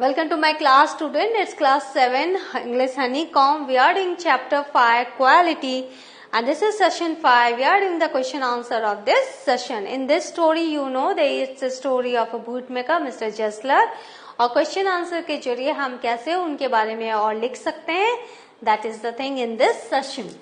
Welcome to my class, student. It's class 7 English Honeycomb. We are in chapter 5 quality, and this is session 5. We are doing the question answer of this session. In this story, you know that it's a story of a bootmaker, Mr. Jessler. और question answer के जरिए हम कैसे उनके बारे में और लिख सकते हैं, that is the thing in this session.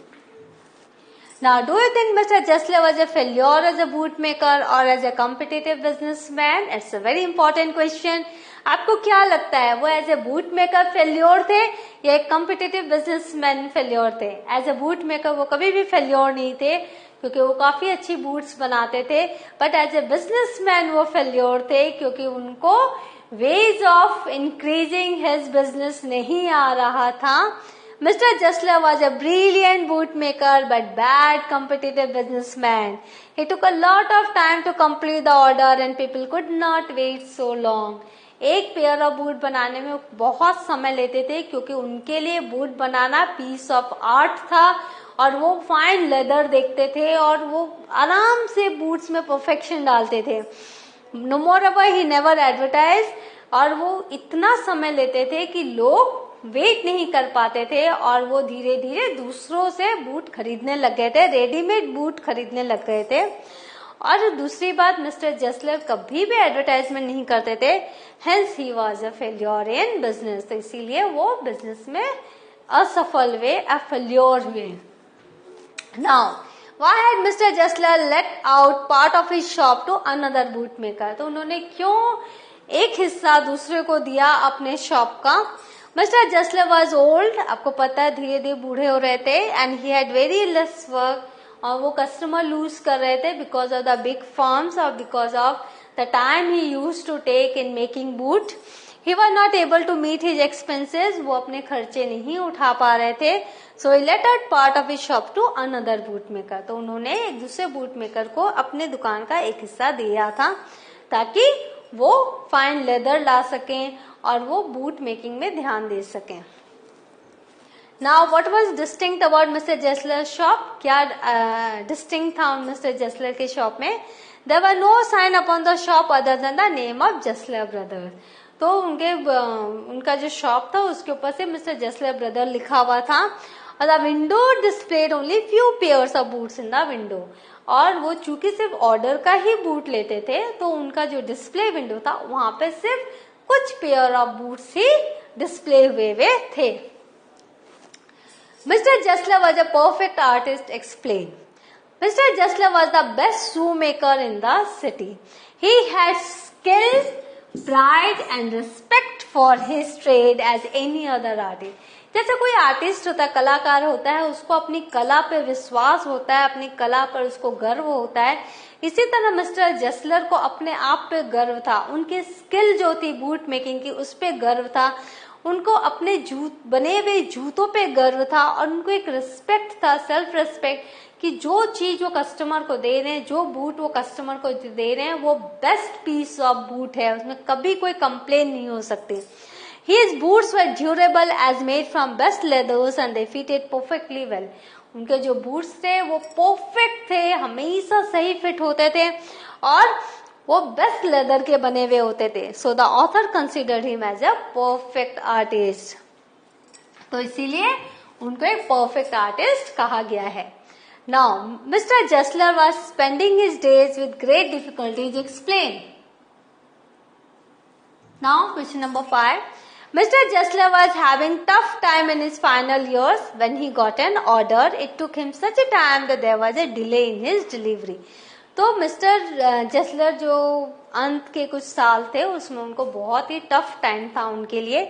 Now, do you think Mr. Jessler was a failure as a bootmaker or as a competitive businessman? It's a very important question. आपको क्या लगता है, वो as a boot maker failure थे या एक competitive businessman failure थे? As a boot maker वो कभी भी फेल्योर नहीं थे क्योंकि वो काफी अच्छी बूट्स बनाते थे, बट एज ए बिजनेसमैन वो फेल्योर थे क्योंकि उनको ways of increasing his business नहीं आ रहा था. Mr. Jessler was a brilliant bootmaker but bad competitive businessman. He took a lot of time to complete the order and people could not wait so long. एक pair of boot बनाने में बहुत समय लेते थे क्योंकि उनके लिए बूट बनाना पीस ऑफ आर्ट था और वो फाइन लेदर देखते थे और वो आराम से बूट्स में परफेक्शन डालते थे. No more ever he never advertise, और वो इतना समय लेते थे कि लोग वेट नहीं कर पाते थे और वो धीरे धीरे दूसरों से बूट खरीदने लग गए थे, रेडीमेड बूट खरीदने लग गए थे. और दूसरी बात, मिस्टर जेसलर कभी भी एडवर्टाइजमेंट नहीं करते थे, hence he was a failure in business. तो इसीलिए वो बिजनेस में असफल हुए, अ फेल्योर हुए. Now why had Mr Jessler let out part of his shop to another boot maker? तो उन्होंने क्यों एक हिस्सा दूसरे को दिया अपने शॉप का? मिस्टर जेसलर वॉज ओल्ड, आपको पता है धीरे धीरे बूढ़े हो रहे थे, and he had very less work, और वो कस्टमर लूज कर रहे थे because of the big firms और because of the time he used to take in making boot. He was not able to meet his expenses, वो अपने खर्चे नहीं उठा पा रहे थे. So he let out part of his shop to another boot maker. तो उन्होंने एक दूसरे बूट मेकर को अपने दुकान का एक हिस्सा दिया था ताकि वो फाइन लेदर ला सकें और वो बूट मेकिंग में ध्यान दे सकें. Now what was distinct about Mr Jessler shop? क्या डिस्टिंक्ट था मिस्टर जेसलर के शॉप में? There were no sign upon the shop other than the name of Jessler brothers. तो उनका जो शॉप था उसके ऊपर से मिस्टर जेसलर ब्रदर लिखा हुआ था. और the window displayed only few pairs of boots in the window. और वो चूंकि सिर्फ ऑर्डर का ही बूट लेते थे तो उनका जो डिस्प्ले विंडो था वहां पे सिर्फ कुछ pair of boots he display हुए थे. Mr. Jessler was a perfect artist, explained. Mr. Jessler was the best shoemaker in the city. He had skill, pride and respect for his trade as any other artist. जैसे कोई artist होता है, कलाकार होता है, उसको अपनी कला पे विश्वास होता है, अपनी कला पर उसको गर्व होता है, इसी तरह मिस्टर जेसलर को अपने आप पे गर्व था. उनकी स्किल जो थी बूट मेकिंग की उस पे गर्व था, उनको अपने बने हुए जूतों पे गर्व था और उनको एक रिस्पेक्ट था, सेल्फ रिस्पेक्ट, कि जो चीज वो कस्टमर को दे रहे हैं, जो बूट वो कस्टमर को दे रहे हैं वो बेस्ट पीस ऑफ बूट है, उसमें कभी कोई कंप्लेन नहीं हो सकती. His boots were durable as made from best leathers and they fitted perfectly well. उनके जो बूट्स थे वो परफेक्ट थे, हमेशा सही फिट होते थे और वो बेस्ट लेदर के बने हुए होते थे. So the author considered him as a perfect artist. तो इसीलिए उनको एक परफेक्ट आर्टिस्ट कहा गया है. Now Mr Jessler was spending his days with great difficulties, explain. Now question number 5. Mr. Jessler was having tough time in his final years. When he got an order, it took him such a time that there was a delay in his delivery. तो mister जेसलर जो अंत के कुछ साल थे उसमें उनको बहुत ही टफ टाइम था उनके लिए,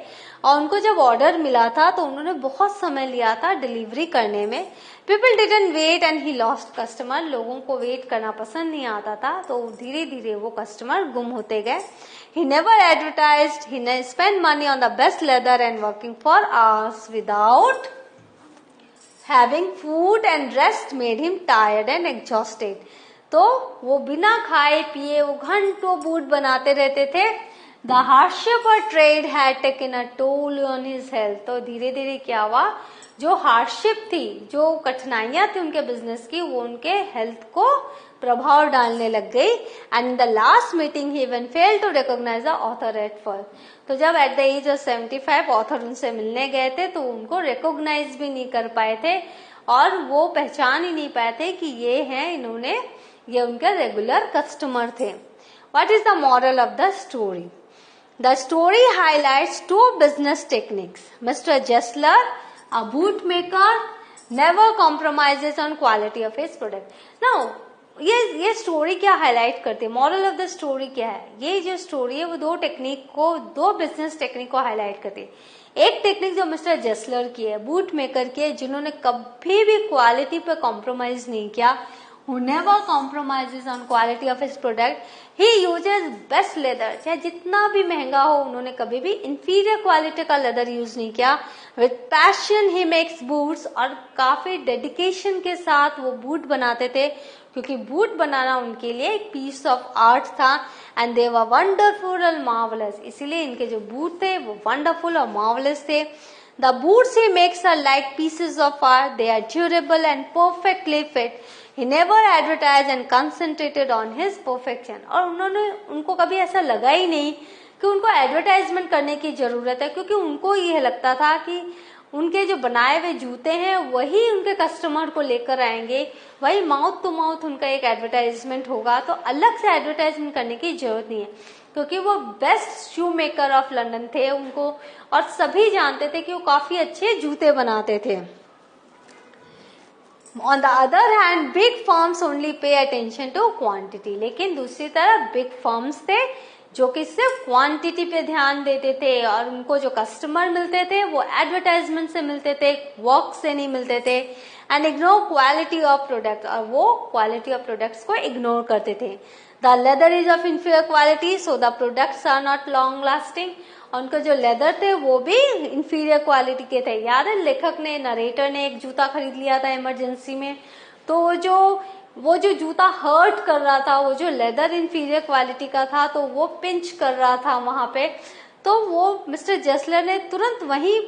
और उनको जब ऑर्डर मिला था तो उन्होंने बहुत समय लिया था डिलीवरी करने में. People didn't wait and he lost customer. लोगों को वेट करना पसंद नहीं आता था तो धीरे धीरे वो कस्टमर गुम होते गए. He never advertised, he spent money on the best leather and working for hours without having food and rest made him tired and exhausted. तो वो बिना खाए पिए वो घंटों बूट बनाते रहते थे. The hardship of trade had taken a toll on his health. तो धीरे धीरे क्या हुआ, जो हार्डशिप थी, जो कठिनाइयां थी उनके बिजनेस की, वो उनके हेल्थ को प्रभाव डालने लग गई. And in the last meeting he even failed to recognise the author at first. तो जब at the age of 75 author उनसे मिलने गए थे तो उनको रिकॉग्नाइज भी नहीं कर पाए थे और वो पहचान ही नहीं पाए थे कि ये हैं, इन्होंने, ये उनके रेगुलर कस्टमर थे. What is the moral of the story? The story highlights two business techniques. Mr. Jessler, a bootmaker, never compromises on quality of his product. Now, ये स्टोरी क्या हाईलाइट करती है? मॉरल ऑफ द स्टोरी क्या है? ये जो story है वो दो बिजनेस टेक्निक को हाईलाइट करती है. एक टेक्निक जो मिस्टर जेस्लर की है, बूट मेकर की है, जिन्होंने कभी भी क्वालिटी पे कॉम्प्रोमाइज नहीं किया. Who never compromises on quality of his product. He uses best leather. चाहे जितना भी महंगा हो, उन्होंने कभी भी inferior quality का leather यूज नहीं किया. With passion he makes boots. और काफी dedication के साथ वो बूट बनाते थे, क्योंकि बूट बनाना उनके लिए एक piece of art था. And they were wonderful and marvelous. इसीलिए इनके जो बूट थे वो wonderful और marvelous थे. The boots he makes are like pieces of art. They are durable and perfectly fit. He never advertised and concentrated on his perfection. और उनको कभी ऐसा लगा ही नहीं कि उनको एडवर्टाइजमेंट करने की जरूरत है, क्योंकि उनको यह लगता था कि उनके जो बनाए हुए जूते हैं वही उनके कस्टमर को लेकर आएंगे, वही माउथ टू माउथ उनका एक एडवर्टाइजमेंट होगा. तो अलग से एडवर्टाइजमेंट करने की जरूरत नहीं है, क्योंकि वो best shoe maker of London थे उनको, और सभी जानते थे कि वो काफी अच्छे जूते बनाते थे. On the other hand, big firms only pay attention to quantity. लेकिन दूसरी तरफ big firms थे जो कि सिर्फ क्वांटिटी पे ध्यान देते थे, और उनको जो कस्टमर मिलते थे वो एडवर्टाइजमेंट से मिलते थे, वर्क से नहीं मिलते थे. And ignore quality of product, और वो क्वालिटी ऑफ प्रोडक्ट्स को इग्नोर करते थे. The leather is of inferior quality, so the products are not long lasting. उनको जो लेदर थे वो भी इंफीरियर क्वालिटी के थे. याद है लेखक ने, नरेटर ने एक जूता खरीद लिया था इमरजेंसी में, तो वो जो जूता हर्ट कर रहा था, वो जो लेदर इंफीरियर क्वालिटी का था, तो वो पिंच कर रहा था वहां पे. तो वो मिस्टर जेस्लर ने तुरंत वहीं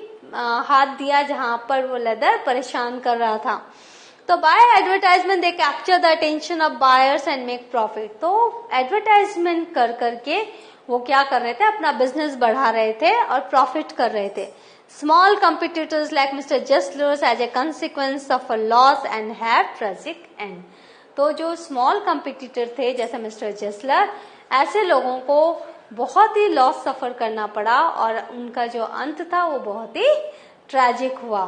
हाथ दिया जहां पर वो लेदर परेशान कर रहा था. तो by advertisement they capture the attention of buyers and make profit. तो एडवर्टाइजमेंट कर करके वो क्या कर रहे थे, अपना बिजनेस बढ़ा रहे थे और प्रॉफिट कर रहे थे. Small competitors like Mr Jessler as a consequence of a loss and have tragic end. तो जो स्मॉल कंपिटिटर थे जैसे मिस्टर जेस्लर, ऐसे लोगों को बहुत ही लॉस सफर करना पड़ा और उनका जो अंत था वो बहुत ही ट्रेजिक हुआ.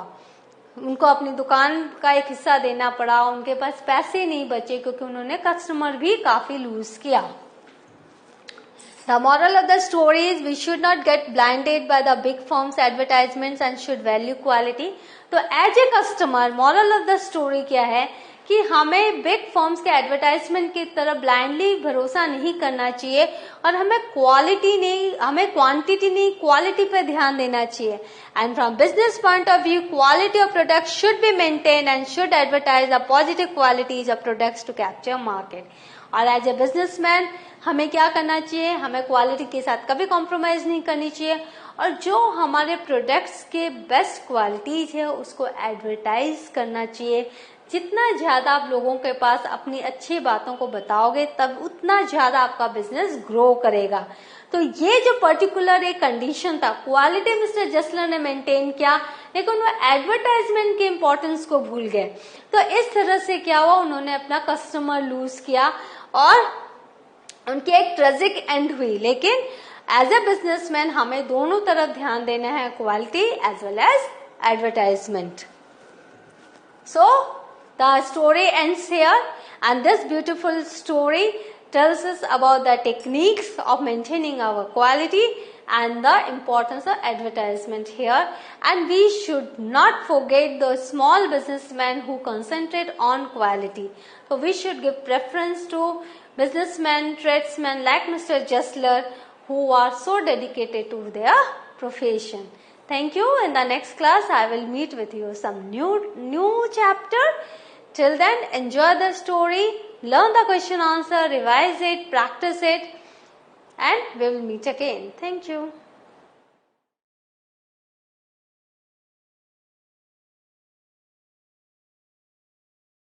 उनको अपनी दुकान का एक हिस्सा देना पड़ा, उनके पास पैसे नहीं बचे क्योंकि उन्होंने कस्टमर भी काफी लूज किया. The moral of the story is we should not get blinded by the big firms advertisements and should value quality. तो as a customer moral of the story क्या है कि हमें बिग फर्म्स के advertisement की तरफ blindly भरोसा नहीं करना चाहिए, और हमें क्वालिटी नहीं, हमें क्वांटिटी नहीं, क्वालिटी पे ध्यान देना चाहिए. And from business point of view, quality of product should be maintain and should advertise the positive qualities of products to capture market. और एज ए बिजनेसमैन हमें क्या करना चाहिए, हमें क्वालिटी के साथ कभी कॉम्प्रोमाइज नहीं करनी चाहिए, और जो हमारे प्रोडक्ट्स के बेस्ट क्वालिटीज है उसको एडवर्टाइज करना चाहिए. जितना ज्यादा आप लोगों के पास अपनी अच्छी बातों को बताओगे तब उतना ज्यादा आपका बिजनेस ग्रो करेगा. तो ये जो पर्टिकुलर एक कंडीशन था, क्वालिटी मिस्टर जेस्लर ने मेंटेन किया, लेकिन वो एडवर्टाइजमेंट के इंपॉर्टेंस को भूल गए. तो इस तरह से क्या हुआ, उन्होंने अपना कस्टमर लूज किया और उनकी एक ट्रेजिक एंड हुई. लेकिन एज ए बिजनेसमैन हमें दोनों तरफ ध्यान देना है, quality as well as advertisement. So the story ends here, and this beautiful story tells us about the techniques of maintaining our quality and the importance of advertisement here. And we should not forget the small businessmen who concentrate on quality. So we should give preference to businessmen, tradesmen like Mr. Jessler, who are so dedicated to their profession. Thank you. In the next class, I will meet with you some new chapter. Till then, enjoy the story, learn the question answer, revise it, practice it, and we will meet again. Thank you.